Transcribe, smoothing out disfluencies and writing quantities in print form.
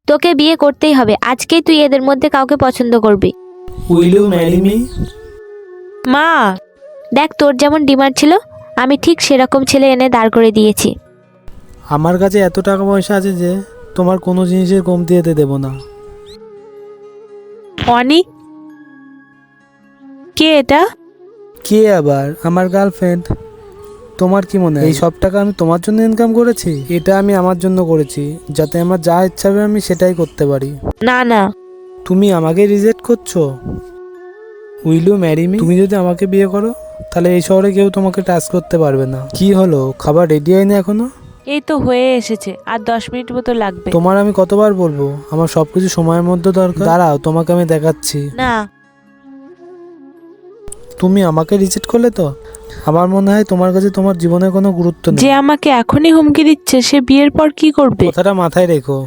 তোকে বিয়ে করতেই হবে, আজকেই তুই এদের মধ্যে কাউকে পছন্দ করবি। Will you marry me? মা, দেখ, তোর যেমন ডিমান্ড ছিল আমি ঠিক সেরকম ছেলে এনে দাঁড় করে দিয়েছি। আমার কাছে এত টাকা পয়সা আছে যে তোমার কোনো জিনিসের কমতি হতে দেবো না। অনি, কে এটা? কে আবার? আমার গার্লফ্রেন্ড। তোমার কি মনে হয় এই সব টাকা আমি তোমার জন্য ইনকাম করেছি? এটা আমি আমার জন্য করেছি, যাতে আমার যা ইচ্ছা হবে আমি সেটাই করতে পারি। না না, তুমি আমাকে রিজেক্ট করছো? Will you marry me? তুমি যদি আমাকে বিয়ে করো তাহলে এই শহরে কেউ তোমাকে টাচ করতে পারবে না। কি হলো, খাবার রেডি হয়নি এখনো? এই তো হয়ে এসেছে, আর 10 মিনিট মতো লাগবে। তোমার আমি কতবার বলবো আমার সবকিছু সময়ের মধ্যে দরকার। দাঁড়াও, তোমাকে আমি দেখাচ্ছি। না, তুমি আমাকে রিজেক্ট করলে তো? আমার মনে হয় তোমার কাছে তোমার জীবনে কোনো গুরুত্ব নেই। যে আমাকে এখনই হুমকি দিচ্ছে সে বিয়ের পর কি করবে? কথাটা মাথায় রেখো।